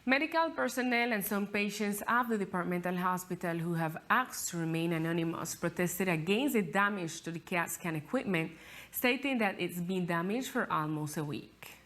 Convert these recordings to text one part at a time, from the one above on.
Medical personnel and some patients of the departmental hospital who have asked to remain anonymous protested against the damage to the CAT scan equipment, stating that it's been damaged for almost a week.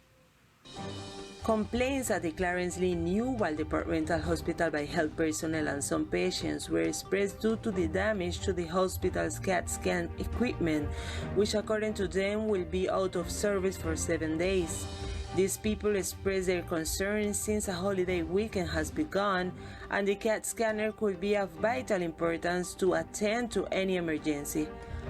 Complaints at the Clarence Lee Newell Departmental Hospital by health personnel and some patients were expressed due to the damage to the hospital's CAT scan equipment, which according to them will be out of service for 7 days. These people expressed their concerns since a holiday weekend has begun and the CAT scanner could be of vital importance to attend to any emergency.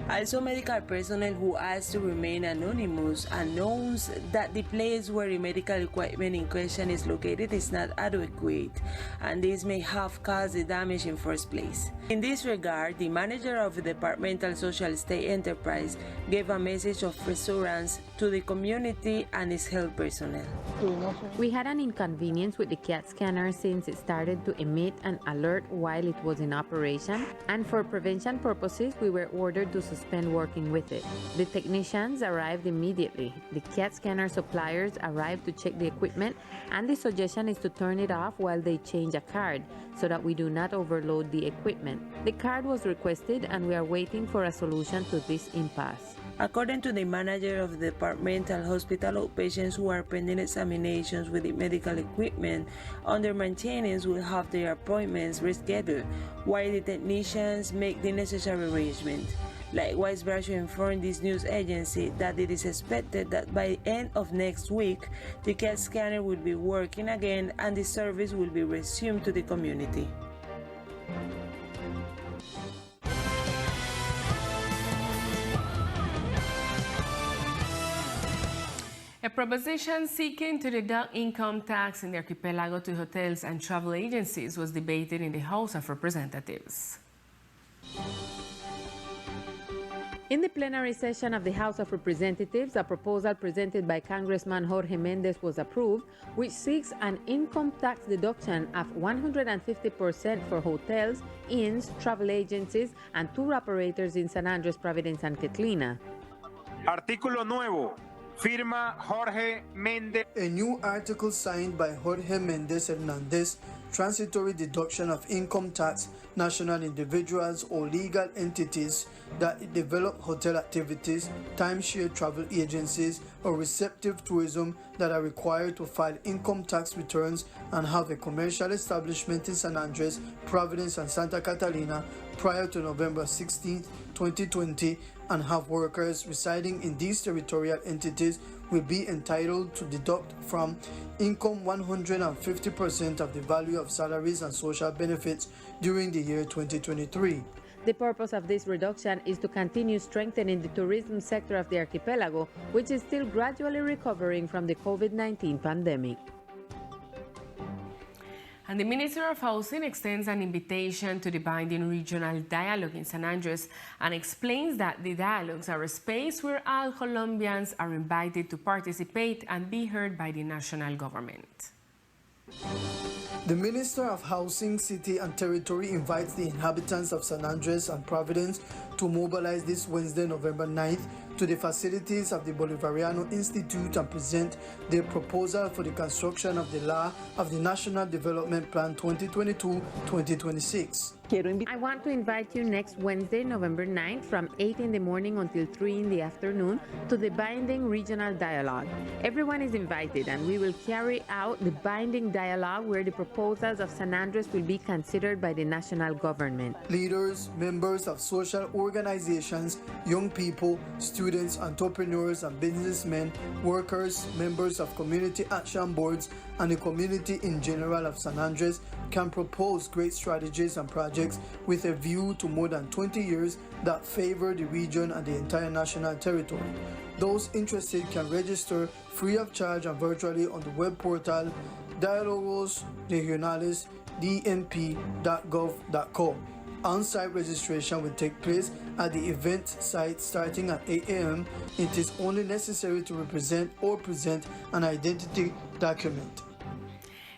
Also, medical personnel who asked to remain anonymous announced that the place where the medical equipment in question is located is not adequate, and this may have caused the damage in first place. In this regard, the manager of the Departmental Social State Enterprise gave a message of reassurance to the community and its health personnel. We had an inconvenience with the CAT scanner since it started to emit an alert while it was in operation, and for prevention purposes, we were ordered to suspend working with it. The technicians arrived immediately. The CAT scanner suppliers arrived to check the equipment, and the suggestion is to turn it off while they change a card so that we do not overload the equipment. The card was requested, and we are waiting for a solution to this impasse. According to the manager of the departmental hospital, patients who are pending examinations with the medical equipment under maintenance will have their appointments rescheduled, while the technicians make the necessary arrangements. Likewise, Bradshaw informed this news agency that it is expected that by the end of next week, the CAT scanner will be working again and the service will be resumed to the community. A proposition seeking to deduct income tax in the archipelago to hotels and travel agencies was debated in the House of Representatives. In the plenary session of the House of Representatives, a proposal presented by Congressman Jorge Mendez was approved, which seeks an income tax deduction of 150% for hotels, inns, travel agencies, and tour operators in San Andres, Providence, and Catlina. Artículo nuevo. Firma Jorge Mendez. A new article signed by Jorge Mendez Hernandez, transitory deduction of income tax, national individuals or legal entities that develop hotel activities, timeshare travel agencies, or receptive tourism that are required to file income tax returns and have a commercial establishment in San Andres, Providence, and Santa Catalina prior to November 16, 2020, and have workers residing in these territorial entities will be entitled to deduct from income 150% of the value of salaries and social benefits during the year 2023. The purpose of this reduction is to continue strengthening the tourism sector of the archipelago, which is still gradually recovering from the COVID-19 pandemic. And the Minister of Housing extends an invitation to the binding regional dialogue in San Andres and explains that the dialogues are a space where all Colombians are invited to participate and be heard by the national government. The Minister of Housing, City and Territory invites the inhabitants of San Andres and Providence to mobilize this Wednesday, November 9th, to the facilities of the Bolivariano Institute and present their proposal for the construction of the law of the National Development Plan 2022-2026. I want to invite you next Wednesday, November 9th, from 8 in the morning until 3 in the afternoon to the binding regional dialogue. Everyone is invited, and we will carry out the binding dialogue where the proposals of San Andres will be considered by the national government. Leaders, members of social organizations, young people, students, entrepreneurs and businessmen, workers, members of community action boards, and the community in general of San Andres can propose great strategies and projects with a view to more than 20 years that favor the region and the entire national territory. Those interested can register free of charge and virtually on the web portal Diálogos Regionales dnp.gov.co. On-site registration will take place at the event site starting at 8 a.m. It is only necessary to represent or present an identity document.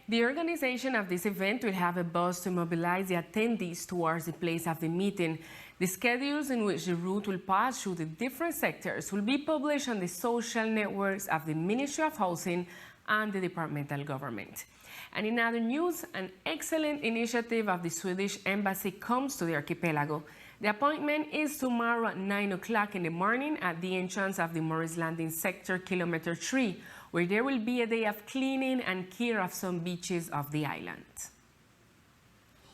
The organization of this event will have a bus to mobilize the attendees towards the place of the meeting. The schedules in which the route will pass through the different sectors will be published on the social networks of the Ministry of Housing and the departmental government. And in other news, an excellent initiative of the Swedish Embassy comes to the archipelago. The appointment is tomorrow at 9 o'clock in the morning at the entrance of the Morris Landing sector, kilometer 3, where there will be a day of cleaning and care of some beaches of the island.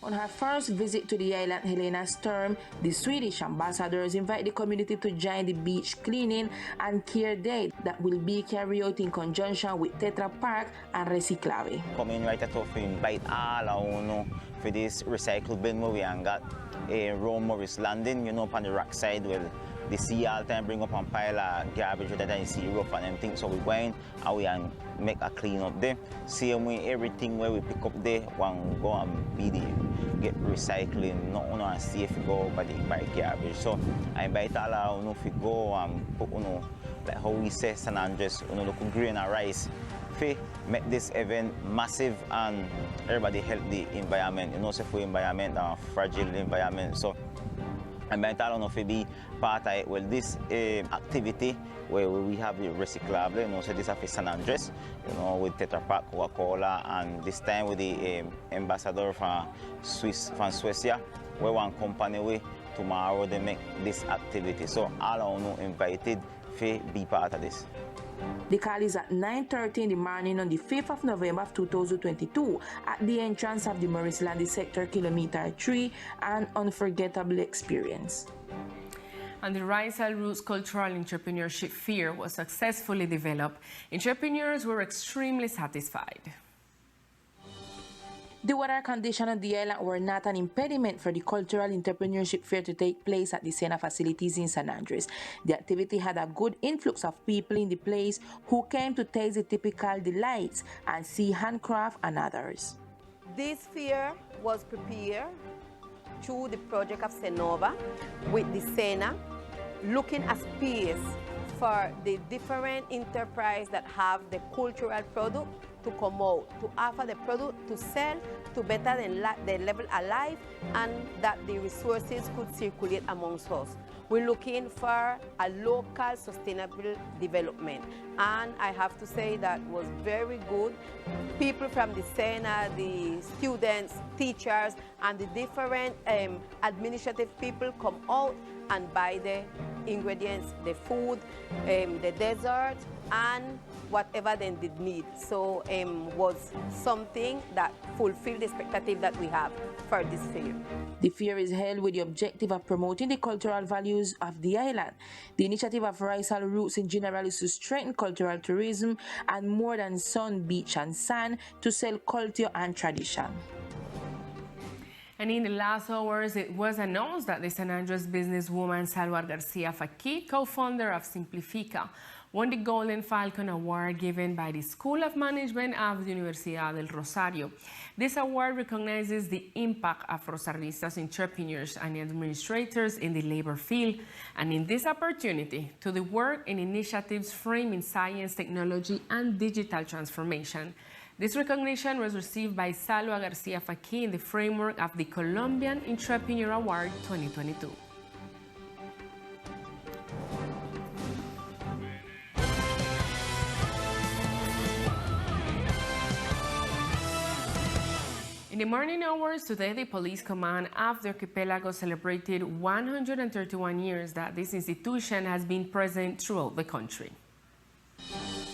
On her first visit to the island, Helena Sturm, the Swedish ambassadors invite the community to join the beach cleaning and care day that will be carried out in conjunction with Tetra Pak and Reciclave. Coming right at off, invite all our for this recycle bin where we got a Morris Landing, on the rock side. Well, the sea all the time bring up and pile of garbage that I see rough and them things. So we go in and we make a clean up there. Same way everything where we pick up there, one go and be there, get recycling, not only safe go by garbage. So I invite all of you to go and put like how we say San Andres, look green and rice. Make this event massive and everybody help the environment. Safe environment, fragile environment. So I invite all of you to be part of it. Well, this activity where we have the Reciclable, so this is for San Andres, with Tetra Pak, Coca-Cola, and this time with the ambassador from Suecia, where one company we tomorrow they make this activity. So all of you invited to be part of this. The call is at 9:30 in the morning on the 5th of November of 2022 at the entrance of the Morris Landing sector, kilometer 3, an unforgettable experience. And the Rizal Roots Cultural Entrepreneurship Fair was successfully developed. Entrepreneurs were extremely satisfied. The weather conditions on the island were not an impediment for the Cultural Entrepreneurship Fair to take place at the Sena facilities in San Andres. The activity had a good influx of people in the place who came to taste the typical delights and see handcraft and others. This fair was prepared through the project of Senova with the Sena, looking at space for the different enterprises that have the cultural product to come out, to offer the product to sell, to better the level of life, and that the resources could circulate amongst us. We're looking for a local sustainable development, and I have to say that was very good. People from the Sena, the students, teachers, and the different administrative people come out and buy the ingredients, the food, the dessert, and whatever they did need. So was something that fulfilled the expectative that we have for this fair. The fair is held with the objective of promoting the cultural values of the island. The initiative of Rizal Roots in general is to strengthen cultural tourism and more than sun, beach and sand to sell culture and tradition. And in the last hours, it was announced that the San Andres businesswoman Salva Garcia Faqui, co-founder of Simplifica, won the Golden Falcon Award given by the School of Management of the Universidad del Rosario. This award recognizes the impact of Rosarnistas entrepreneurs and administrators in the labor field, and in this opportunity to the work in initiatives framing science, technology, and digital transformation. This recognition was received by Salva Garcia Faqui in the framework of the Colombian Entrepreneur Award 2022. In the morning hours today, the police command of the archipelago celebrated 131 years that this institution has been present throughout the country.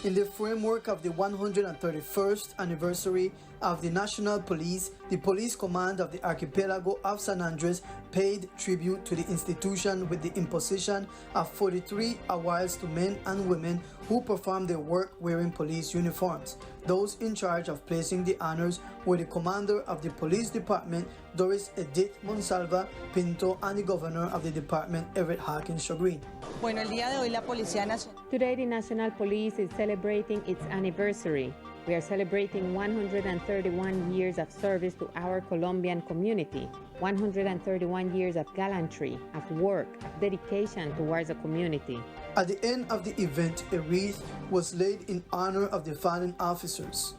In the framework of the 131st anniversary of the National Police, the Police Command of the Archipelago of San Andres paid tribute to the institution with the imposition of 43 awards to men and women who performed their work wearing police uniforms. Those in charge of placing the honors were the commander of the police department, Doris Edith Monsalva Pinto, and the governor of the department, Everett Hawkins Shogreen. Today, the National Police is celebrating its anniversary. We are celebrating 131 years of service to our Colombian community, 131 years of gallantry, of work, of dedication towards the community. At the end of the event, a wreath was laid in honor of the fallen officers.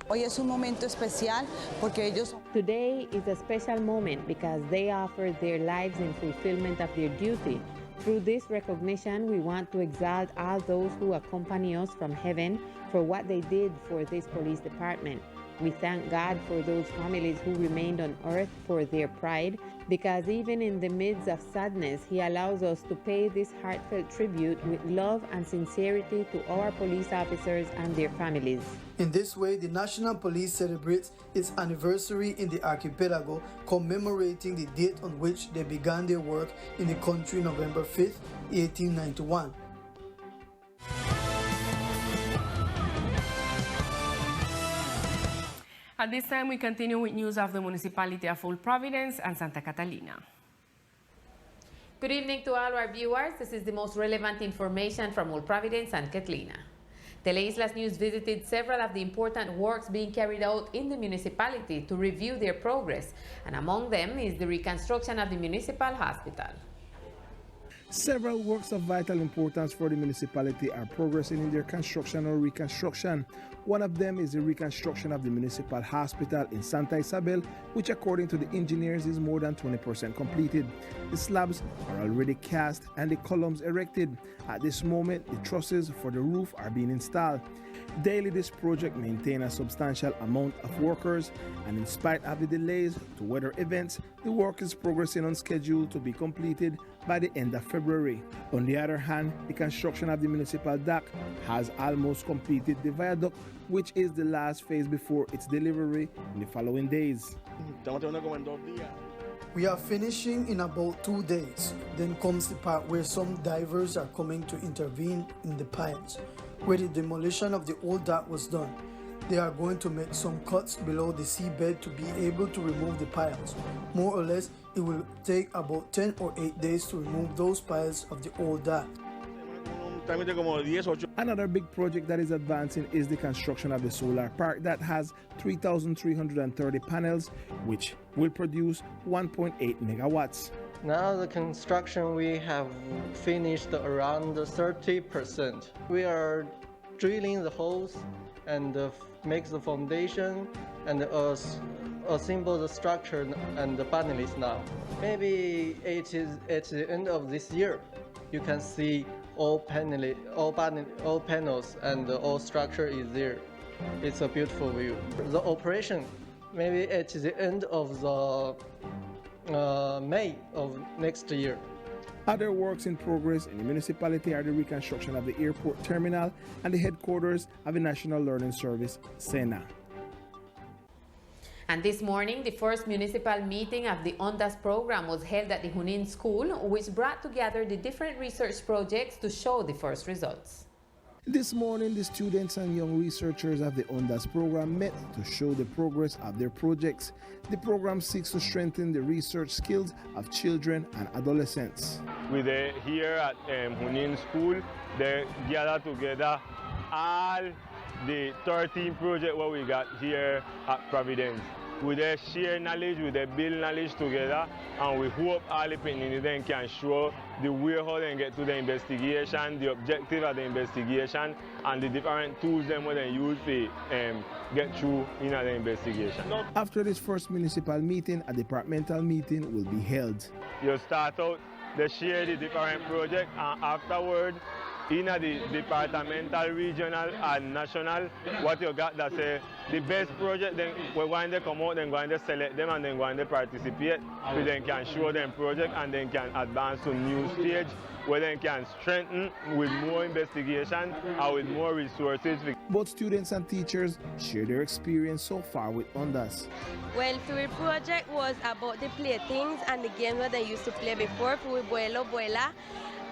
Today is a special moment because they offered their lives in fulfillment of their duty Through this recognition, we want to exalt all those who accompany us from heaven for what they did for this police department. We thank God for those families who remained on earth for their pride, because even in the midst of sadness, He allows us to pay this heartfelt tribute with love and sincerity to our police officers and their families. In this way, the National Police celebrates its anniversary in the archipelago, commemorating the date on which they began their work in the country, November 5th, 1891. At this time, we continue with news of the municipality of Old Providence and Santa Catalina. Good evening to all our viewers. This is the most relevant information from Old Providence and Catalina. Teleislas News visited several of the important works being carried out in the municipality to review their progress, and among them is the reconstruction of the municipal hospital. Several works of vital importance for the municipality are progressing in their construction or reconstruction. One of them is the reconstruction of the municipal hospital in Santa Isabel, which according to the engineers is more than 20% completed. The slabs are already cast and the columns erected. At this moment, the trusses for the roof are being installed. Daily, this project maintains a substantial amount of workers, and in spite of the delays to weather events, the work is progressing on schedule to be completed by the end of February. On the other hand, the construction of the municipal dock has almost completed the viaduct, which is the last phase before its delivery in the following days. We are finishing in about 2 days. Then comes the part where some divers are coming to intervene in the piles, where the demolition of the old dock was done. They are going to make some cuts below the seabed to be able to remove the piles. More or less, it will take about 10 or 8 days to remove those piles of the old dock. Another big project that is advancing is the construction of the solar park that has 3,330 panels, which will produce 1.8 megawatts. Now the construction we have finished around 30%. We are drilling the holes and make the foundation and assemble the structure and the panels now. Maybe it is at the end of this year. You can see all panels and all structure is there. It's a beautiful view. The operation maybe at the end of the May of next year. Other works in progress in the municipality are the reconstruction of the airport terminal and the headquarters of the National Learning Service, SENA. And this morning, the first municipal meeting of the ONDAS program was held at the Junin School, which brought together the different research projects to show the first results. This morning, the students and young researchers of the ONDAS program met to show the progress of their projects. The program seeks to strengthen the research skills of children and adolescents. We're here at Junin School. They gather together all the 13 projects what we got here at Providence. We share knowledge, we build knowledge together, and we hope all the people then can show the way how they get to the investigation, the objective of the investigation, and the different tools them what they use to get through in the investigation. After this first municipal meeting, a departmental meeting will be held. You start out, they share the different projects, and afterward, in the departmental, regional, and national, what you got that say the best project, then we're going to come out, then going to select them, and then going to participate. We then can show them project, and then can advance to new stage, where they can strengthen with more investigation and with more resources. Both students and teachers share their experience so far with ONDAS. Well, the project was about the playthings and the games that they used to play before, Buelo, Buela.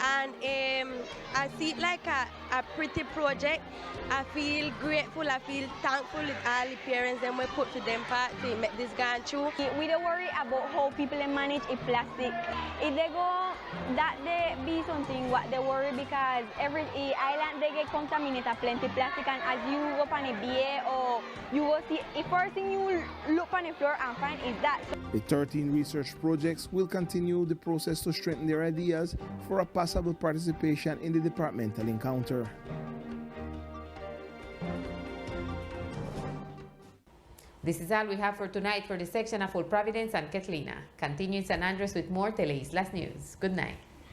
And I see it like a pretty project. I feel grateful, I feel thankful with all the parents that we put to them part to make this gone through. We don't worry about how people manage a plastic. If they go, that they be something what they worry, because every island they get contaminated plenty plastic, and as you go on a BA or you will see, the first thing you will look on the floor and find is that. The 13 research projects will continue the process to strengthen their ideas for a possible participation in the departmental encounter. This is all we have for tonight for the section of Old Providence and Catalina. Continue in San Andres with more Teleislas News. Good night.